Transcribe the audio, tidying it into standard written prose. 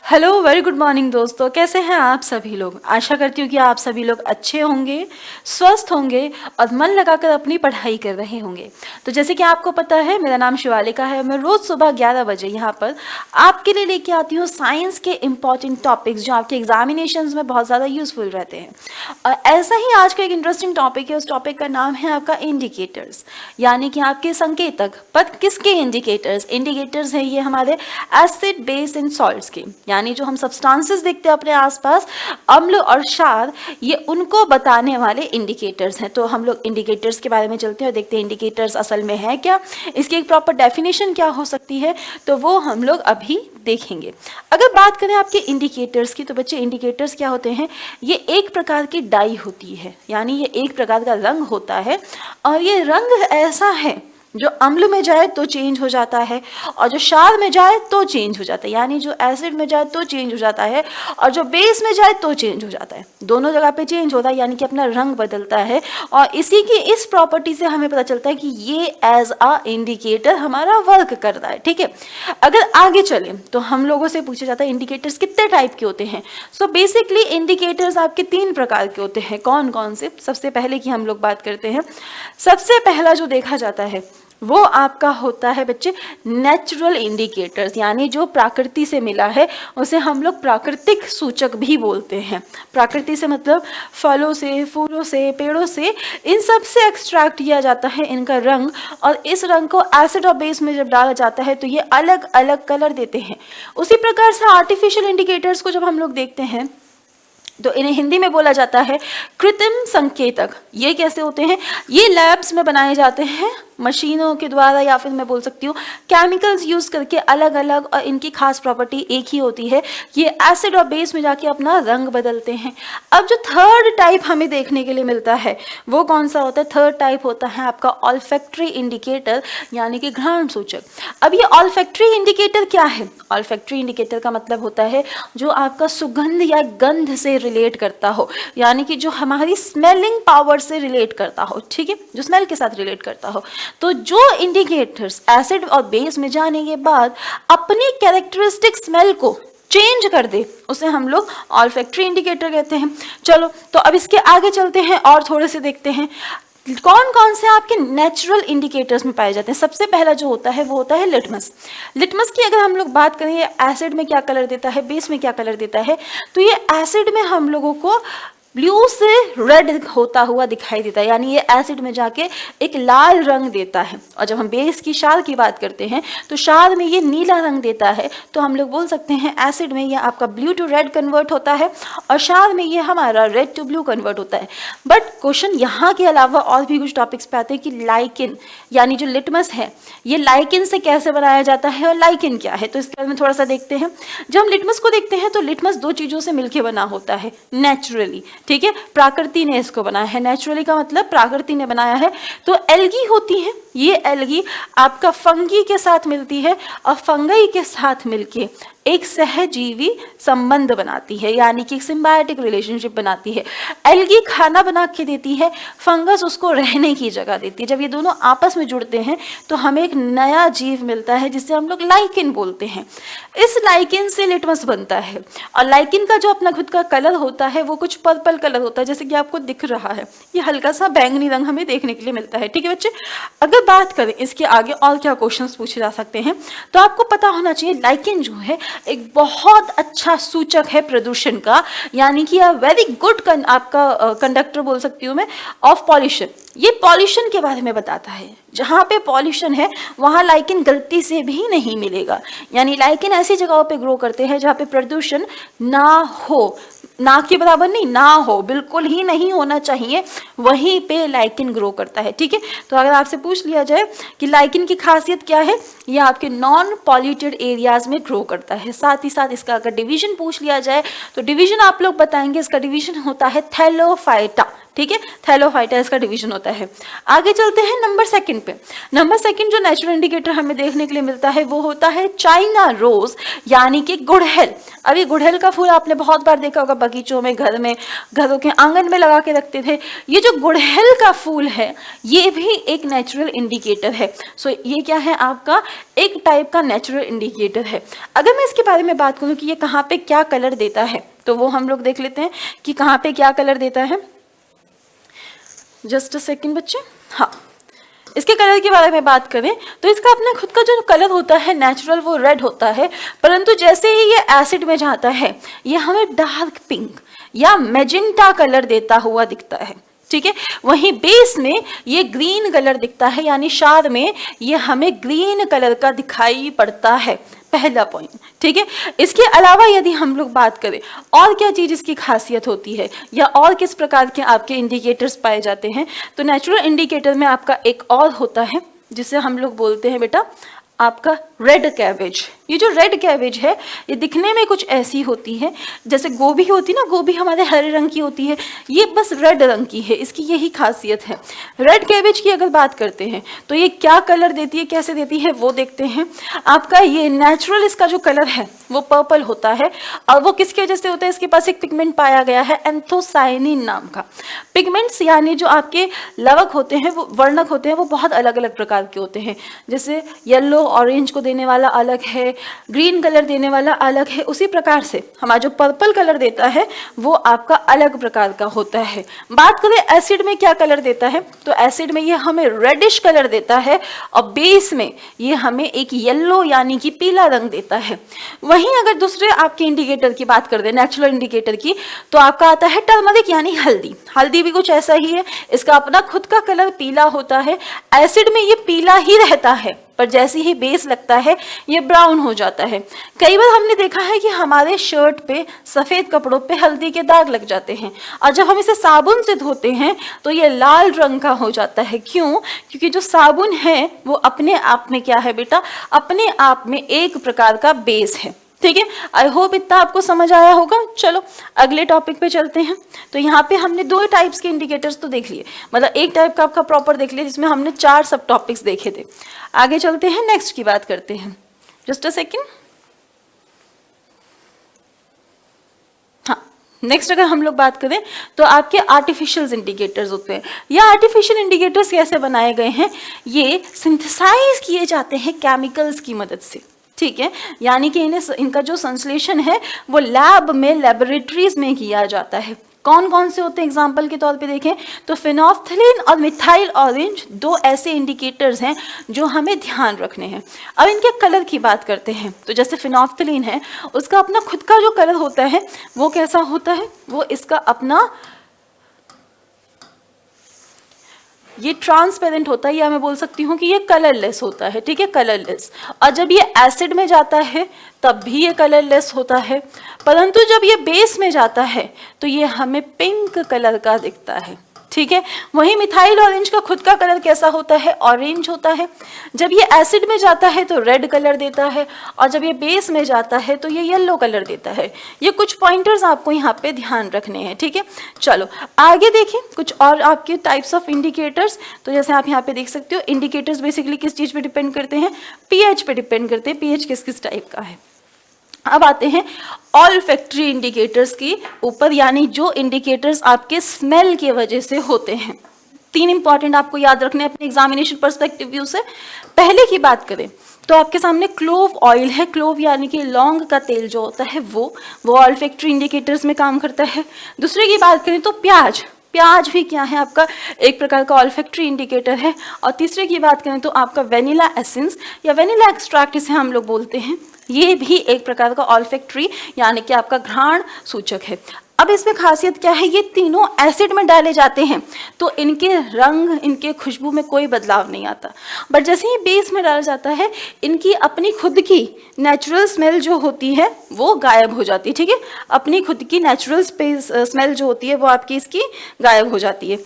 Hello, very good morning दोस्तों। कैसे हैं आप सभी लोग? आशा करती हूँ कि आप सभी लोग अच्छे होंगे, स्वस्थ होंगे और मन लगाकर अपनी पढ़ाई कर रहे होंगे। तो जैसे कि आपको पता है, मेरा नाम शिवालिका है। मैं रोज़ सुबह 11 बजे यहाँ पर आपके लिए लेके आती हूँ साइंस के इम्पॉर्टेंट टॉपिक्स जो आपके एग्जामिनेशंस में बहुत ज़्यादा यूजफुल रहते हैं। और ऐसा ही आज का एक इंटरेस्टिंग टॉपिक है। उस टॉपिक का नाम है आपका इंडिकेटर्स, यानी कि आपके संकेतक। पर किसके इंडिकेटर्स? इंडिकेटर्स हैं ये हमारे एसिड, बेस एंड सॉल्ट्स के, यानी जो हम सब्सटेंसेस देखते हैं अपने आसपास, अम्ल और क्षार, ये उनको बताने वाले इंडिकेटर्स हैं। तो हम लोग इंडिकेटर्स के बारे में चलते हैं और देखते हैं इंडिकेटर्स असल में है क्या, इसकी एक प्रॉपर डेफिनेशन क्या हो सकती है, तो वो हम लोग अभी देखेंगे। अगर बात करें आपके इंडिकेटर्स की, तो बच्चे इंडिकेटर्स क्या होते हैं? ये एक प्रकार की डाई होती है, यानी ये एक प्रकार का रंग होता है। और ये रंग ऐसा है जो अम्ल में जाए तो चेंज हो जाता है और जो क्षार में जाए तो चेंज हो जाता है, यानी जो एसिड में जाए तो चेंज हो जाता है और जो बेस में जाए तो चेंज हो जाता है। दोनों जगह पे चेंज होता है, यानी कि अपना रंग बदलता है। और इसी की इस प्रॉपर्टी से हमें पता चलता है कि ये एज अ इंडिकेटर हमारा वर्क कर रहा है। ठीक है, अगर आगे चले तो हम लोगों से पूछा जाता है इंडिकेटर्स कितने टाइप के होते हैं। सो बेसिकली इंडिकेटर्स आपके 3 प्रकार के होते हैं। कौन कौन से? सबसे पहले की हम लोग बात करते हैं। सबसे पहला जो देखा जाता है वो आपका होता है बच्चे नेचुरल इंडिकेटर्स, यानी जो प्रकृति से मिला है उसे हम लोग प्राकृतिक सूचक भी बोलते हैं। प्रकृति से मतलब फलों से, फूलों से, पेड़ों से, इन सब से एक्सट्रैक्ट किया जाता है इनका रंग। और इस रंग को एसिड और बेस में जब डाला जाता है तो ये अलग अलग कलर देते हैं। उसी प्रकार से आर्टिफिशियल इंडिकेटर्स को जब हम लोग देखते हैं तो इन्हें हिंदी में बोला जाता है कृत्रिम संकेतक। ये कैसे होते हैं? ये लैब्स में बनाए जाते हैं मशीनों के द्वारा, या फिर मैं बोल सकती हूँ केमिकल्स यूज करके अलग अलग, और इनकी खास प्रॉपर्टी एक ही होती है, ये एसिड और बेस में जाके अपना रंग बदलते हैं। अब जो थर्ड टाइप हमें देखने के लिए मिलता है वो कौन सा होता है? थर्ड टाइप होता है आपका ऑल्फैक्टरी इंडिकेटर, यानी कि घ्राण सूचक। अब ये ऑल्फैक्टरी इंडिकेटर क्या है? ऑल्फैक्टरी इंडिकेटर का मतलब होता है जो आपका सुगंध या गंध से रिलेट करता हो, यानी कि जो हमारी स्मेलिंग पावर से रिलेट करता हो। ठीक है, जो स्मेल के साथ रिलेट करता हो। तो जो इंडिकेटर्स एसिड और बेस में जाने के बाद अपनी कैरेक्टरिस्टिक स्मेल को चेंज कर दे, उसे हम लोग ऑल्फैक्टरी इंडिकेटर कहते हैं। चलो, तो अब इसके आगे चलते हैं और थोड़े से देखते हैं कौन कौन से आपके नेचुरल इंडिकेटर्स में पाए जाते हैं। सबसे पहला जो होता है वो होता है लिटमस। लिटमस की अगर हम लोग बात करें, ये एसिड में क्या कलर देता है, बेस में क्या कलर देता है, तो ये एसिड में हम लोगों को ब्लू से रेड होता हुआ दिखाई देता है, यानी ये एसिड में जाके एक लाल रंग देता है। और जब हम बेस की क्षार की बात करते हैं तो क्षार में ये नीला रंग देता है। तो हम लोग बोल सकते हैं एसिड में ये आपका ब्लू टू रेड कन्वर्ट होता है और क्षार में ये हमारा रेड टू ब्लू कन्वर्ट होता है। बट क्वेश्चन यहाँ के अलावा और भी कुछ टॉपिक्स पे आते हैं कि लाइकिन, यानी जो लिटमस है, ये लाइकिन से कैसे बनाया जाता है और लाइकिन क्या है, तो इसके बारे में थोड़ा सा देखते हैं। जब हम लिटमस को देखते हैं तो लिटमस 2 चीज़ों से मिलकर बना होता है नेचुरली। ठीक है, प्रकृति ने इसको बनाया है। नेचुरली का मतलब प्रकृति ने बनाया है। तो एल्गी होती है, ये एल्गी आपका फंगी के साथ मिलती है और फंगई के साथ मिलके एक सहजीवी संबंध बनाती है, यानी कि एक सिम्बायोटिक रिलेशनशिप बनाती है। एल्गी खाना बना के देती है, फंगस उसको रहने की जगह देती है। जब ये दोनों आपस में जुड़ते हैं तो हमें एक नया जीव मिलता है जिसे हम लोग लाइकिन बोलते हैं। इस लाइकिन से लिटमस बनता है और लाइकिन का जो अपना खुद का कलर होता है वो कुछ पर्पल कलर होता है, जैसे कि आपको दिख रहा है। ये हल्का सा बैंगनी रंग हमें देखने के लिए मिलता है। ठीक है बच्चे, अगर बात करें इसके आगे और क्या क्वेश्चंस पूछे जा सकते हैं, तो आपको पता होना चाहिए लाइकिन जो है एक बहुत अच्छा सूचक है प्रदूषण का, यानी कि वेरी गुड आपका कंडक्टर बोल सकती हूँ मैं ऑफ पॉल्यूशन। ये पॉल्यूशन के बारे में बताता है। जहाँ पे पॉल्यूशन है वहाँ लाइकिन गलती से भी नहीं मिलेगा, यानी लाइकिन ऐसी जगहों पे ग्रो करते हैं जहाँ पे प्रदूषण ना हो, ना के बराबर नहीं, ना हो, बिल्कुल ही नहीं होना चाहिए, वहीं पे लाइकिन ग्रो करता है। ठीक है, तो अगर आपसे पूछ लिया जाए कि लाइकिन की खासियत क्या है, ये आपके नॉन पॉल्यूटेड एरियाज में ग्रो करता है। साथ ही साथ इसका अगर डिवीजन पूछ लिया जाए तो डिवीजन आप लोग बताएंगे, इसका डिवीजन होता है थैलोफाइटा। ठीक है, थैलोफाइटा इसका डिवीजन होता है। आगे चलते हैं नंबर सेकंड पे। नंबर सेकंड जो नेचुरल इंडिकेटर हमें देखने के लिए मिलता है वो होता है चाइना रोज, यानी कि गुड़हल। अभी गुड़हल का फूल आपने बहुत बार देखा होगा बगीचों में, घर में, घरों के आंगन में लगा के रखते थे। ये जो गुड़हल का फूल है ये भी एक नेचुरल इंडिकेटर है। सो ये क्या है, आपका एक टाइप का नेचुरल इंडिकेटर है। अगर मैं इसके बारे में बात करूं कि ये कहाँ पे क्या कलर देता है, तो वो हम लोग देख लेते हैं कि कहाँ पे क्या कलर देता है। जस्ट अ सेकेंड बच्चे। हाँ, इसके कलर के बारे में बात करें तो इसका अपना खुद का जो कलर होता है नेचुरल वो रेड होता है, परंतु जैसे ही ये एसिड में जाता है ये हमें डार्क पिंक या मैजेंटा कलर देता हुआ दिखता है, ठीक है। वहीं बेस में ये ग्रीन कलर दिखता है, यानी क्षार में ये हमें ग्रीन कलर का दिखाई पड़ता है, पहला पॉइंट, ठीक है। इसके अलावा यदि हम लोग बात करें और क्या चीज इसकी खासियत होती है या और किस प्रकार के आपके इंडिकेटर्स पाए जाते हैं, तो नेचुरल इंडिकेटर में आपका एक और होता है जिसे हम लोग बोलते हैं बेटा आपका रेड कैबेज। ये जो रेड कैबेज है ये दिखने में कुछ ऐसी होती है जैसे गोभी होती ना, गोभी हमारे हरे रंग की होती है, ये बस रेड रंग की है, इसकी यही खासियत है। रेड कैबेज की अगर बात करते हैं तो ये क्या कलर देती है, कैसे देती है वो देखते हैं। आपका ये नेचुरल इसका जो कलर है वो पर्पल होता है, और वो किसकी वजह से होता है, इसके पास एक पिगमेंट पाया गया है एंथोसायनिन नाम का। पिगमेंट्स यानी जो आपके लवक होते हैं, वो वर्णक होते हैं, वो बहुत अलग अलग प्रकार के होते हैं। जैसे येलो ऑरेंज को देने वाला अलग है, ग्रीन कलर देने वाला अलग है, उसी प्रकार से हमारा जो पर्पल कलर देता है वो आपका अलग प्रकार का होता है। बात करें एसिड में क्या कलर देता है, तो एसिड में ये हमें रेडिश कलर देता है और बेस में ये हमें एक येलो यानी कि पीला रंग देता है। वहीं अगर दूसरे आपके इंडिकेटर की बात कर दे, नेचुरल इंडिकेटर की, तो आपका आता है टर्मरिक यानी हल्दी। हल्दी भी कुछ ऐसा ही है, इसका अपना खुद का कलर पीला होता है। एसिड में ये पीला ही रहता है, पर जैसे ही बेस लगता है ये ब्राउन हो जाता है। कई बार हमने देखा है कि हमारे शर्ट पे, सफेद कपड़ों पे हल्दी के दाग लग जाते हैं, और जब हम इसे साबुन से धोते हैं तो ये लाल रंग का हो जाता है। क्यों? क्योंकि जो साबुन है वो अपने आप में क्या है बेटा, अपने आप में एक प्रकार का बेस है, ठीक है। आई होप इतना आपको समझ आया होगा। चलो अगले टॉपिक पे चलते हैं। तो यहाँ पे हमने दो टाइप्स के इंडिकेटर्स तो देख लिए, मतलब एक टाइप का आपका प्रॉपर देख लिया जिसमें हमने 4 सब टॉपिक्स देखे थे। आगे चलते हैं, नेक्स्ट की बात करते हैं। Just a second. हाँ, नेक्स्ट अगर हम लोग बात करें तो आपके आर्टिफिशियल इंडिकेटर्स होते हैं। ये आर्टिफिशियल इंडिकेटर्स कैसे बनाए गए हैं, ये सिंथेसाइज किए जाते हैं केमिकल्स की मदद से, ठीक है। यानी कि इनका जो संश्लेषण है वो लैब में, लेबोरेटरीज में किया जाता है। कौन कौन से होते हैं, एग्जाम्पल के तौर पे देखें तो फिनोल्फ्थालीन और मिथाइल ऑरेंज 2 ऐसे इंडिकेटर्स हैं जो हमें ध्यान रखने हैं। अब इनके कलर की बात करते हैं, तो जैसे फिनोल्फ्थालीन है उसका अपना खुद का जो कलर होता है वो कैसा होता है, वो इसका अपना ये ट्रांसपेरेंट होता है, या मैं बोल सकती हूँ कि ये कलरलेस होता है, ठीक है, कलरलेस। और जब ये एसिड में जाता है तब भी ये कलरलेस होता है, परंतु जब ये बेस में जाता है तो ये हमें पिंक कलर का दिखता है, ठीक है। वहीं मिथाइल ऑरेंज का खुद का कलर कैसा होता है, ऑरेंज होता है। जब ये एसिड में जाता है तो रेड कलर देता है, और जब ये बेस में जाता है तो ये येलो कलर देता है। ये कुछ पॉइंटर्स आपको यहाँ पे ध्यान रखने हैं, ठीक है। चलो आगे देखें कुछ और आपके टाइप्स ऑफ इंडिकेटर्स। तो जैसे आप यहाँ पे देख सकते हो, इंडिकेटर्स बेसिकली किस चीज पे डिपेंड करते हैं, पीएच पे डिपेंड करते हैं, पीएच किस किस टाइप का है। अब आते हैं ऑल्फैक्टरी इंडिकेटर्स की ऊपर, यानी जो इंडिकेटर्स आपके स्मेल की वजह से होते हैं। 3 इंपॉर्टेंट आपको याद रखने अपने एग्जामिनेशन पर्सपेक्टिव व्यू से। पहले की बात करें तो आपके सामने क्लोव ऑयल है। क्लोव यानी कि लौंग का तेल जो होता है वो ऑल्फैक्टरी इंडिकेटर्स में काम करता है। दूसरे की बात करें तो प्याज, प्याज भी क्या है, आपका एक प्रकार का ऑल्फैक्टरी इंडिकेटर है। और तीसरे की बात करें तो आपका वेनिला एसेंस या वेनिला एक्सट्रैक्ट इसे हम लोग बोलते हैं, ये भी एक प्रकार का ऑल्फैक्टरी यानी कि आपका घ्राण सूचक है। अब इसमें खासियत क्या है, ये तीनों एसिड में डाले जाते हैं तो इनके रंग, इनके खुशबू में कोई बदलाव नहीं आता, बट जैसे ही बेस में डाला जाता है इनकी अपनी खुद की नेचुरल स्मेल जो होती है वो गायब हो जाती है, ठीक है। अपनी खुद की नेचुरल स्मेल जो होती है वो आपकी इसकी गायब हो जाती है।